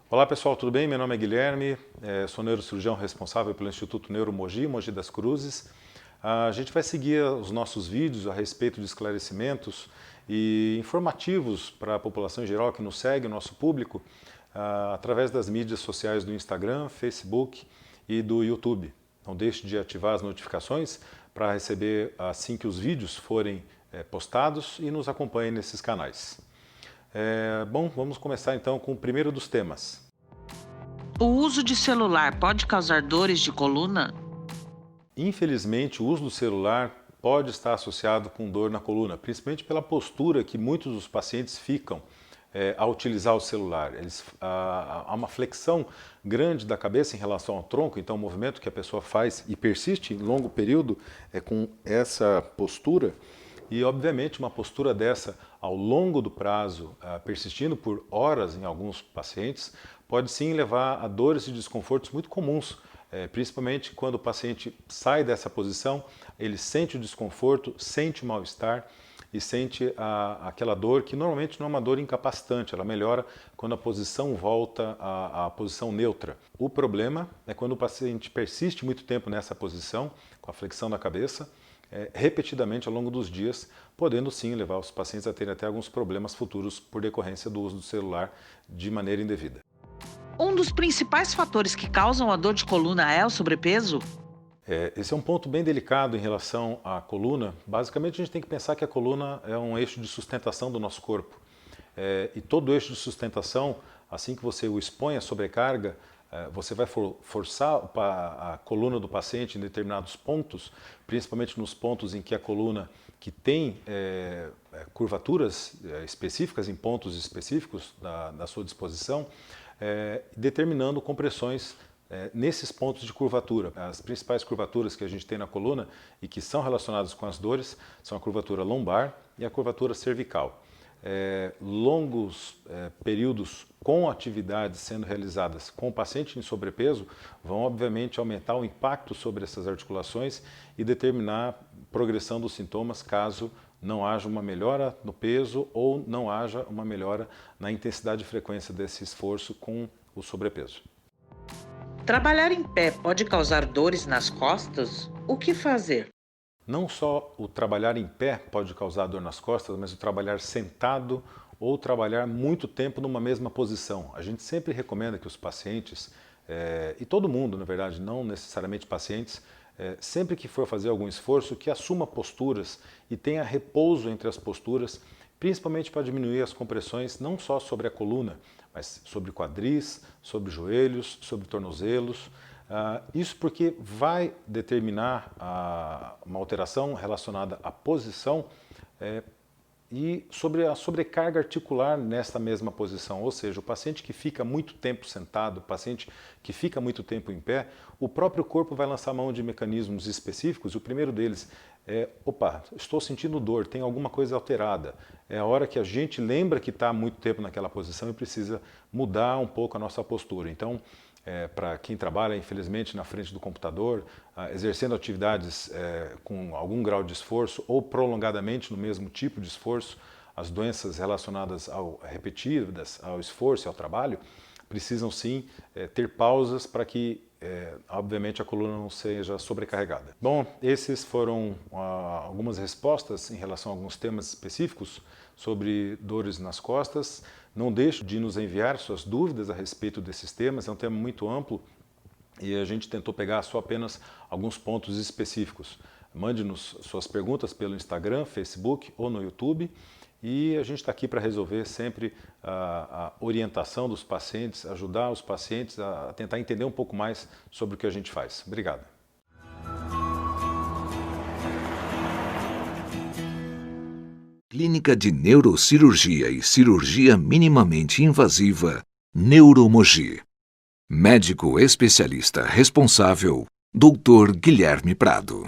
Olá pessoal, tudo bem? Meu nome é Guilherme, sou neurocirurgião responsável pelo Instituto Neuromogi, Mogi das Cruzes. A gente vai seguir os nossos vídeos a respeito de esclarecimentos e informativos para a população em geral que nos segue, o nosso público, através das mídias sociais do Instagram, Facebook e do YouTube. Não deixe de ativar as notificações para receber assim que os vídeos forem postados e nos acompanhe nesses canais. Bom, vamos começar então com o primeiro dos temas. O uso de celular pode causar dores de coluna? Infelizmente, o uso do celular pode estar associado com dor na coluna, principalmente pela postura que muitos dos pacientes ficam ao utilizar o celular. Há uma flexão grande da cabeça em relação ao tronco, então o movimento que a pessoa faz e persiste em longo período é com essa postura. E, obviamente, uma postura dessa ao longo do prazo, persistindo por horas em alguns pacientes, pode sim levar a dores e desconfortos muito comuns, principalmente quando o paciente sai dessa posição, ele sente o desconforto, sente o mal-estar e sente aquela dor que normalmente não é uma dor incapacitante, ela melhora quando a posição volta à posição neutra. O problema é quando o paciente persiste muito tempo nessa posição, com a flexão da cabeça, repetidamente ao longo dos dias, podendo sim levar os pacientes a terem até alguns problemas futuros por decorrência do uso do celular de maneira indevida. Um dos principais fatores que causam a dor de coluna é o sobrepeso? Esse é um ponto bem delicado em relação à coluna. Basicamente, a gente tem que pensar que a coluna é um eixo de sustentação do nosso corpo. E todo eixo de sustentação, assim que você o expõe à sobrecarga, você vai forçar a coluna do paciente em determinados pontos, principalmente nos pontos em que a coluna que tem curvaturas específicas, em pontos específicos da sua disposição, determinando compressões nesses pontos de curvatura. As principais curvaturas que a gente tem na coluna e que são relacionadas com as dores são a curvatura lombar e a curvatura cervical. Longos períodos com atividades sendo realizadas com o paciente em sobrepeso vão obviamente aumentar o impacto sobre essas articulações e determinar progressão dos sintomas caso não haja uma melhora no peso ou não haja uma melhora na intensidade e frequência desse esforço com o sobrepeso. Trabalhar em pé pode causar dores nas costas? O que fazer? Não só o trabalhar em pé pode causar dor nas costas, mas o trabalhar sentado ou trabalhar muito tempo numa mesma posição. A gente sempre recomenda que os pacientes, e todo mundo, na verdade, não necessariamente pacientes, sempre que for fazer algum esforço, que assuma posturas e tenha repouso entre as posturas, principalmente para diminuir as compressões não só sobre a coluna, mas sobre quadris, sobre joelhos, sobre tornozelos. Isso porque vai determinar uma alteração relacionada à posição e sobre a sobrecarga articular nessa mesma posição, ou seja, o paciente que fica muito tempo sentado, o paciente que fica muito tempo em pé, o próprio corpo vai lançar mão de mecanismos específicos, e o primeiro deles é, opa, estou sentindo dor, tem alguma coisa alterada. É a hora que a gente lembra que está há muito tempo naquela posição e precisa mudar um pouco a nossa postura. Então, para quem trabalha, infelizmente, na frente do computador, exercendo atividades com algum grau de esforço ou prolongadamente no mesmo tipo de esforço, as doenças relacionadas repetidas ao esforço e ao trabalho, precisam sim ter pausas para que, obviamente, a coluna não seja sobrecarregada. Bom, esses foram algumas respostas em relação a alguns temas específicos sobre dores nas costas. Não deixe de nos enviar suas dúvidas a respeito desses temas, é um tema muito amplo e a gente tentou pegar só apenas alguns pontos específicos. Mande-nos suas perguntas pelo Instagram, Facebook ou no YouTube e a gente está aqui para resolver sempre a orientação dos pacientes, ajudar os pacientes a tentar entender um pouco mais sobre o que a gente faz. Obrigado. Clínica de Neurocirurgia e Cirurgia Minimamente Invasiva, Neuromogi. Médico especialista responsável, Dr. Guilherme Prado.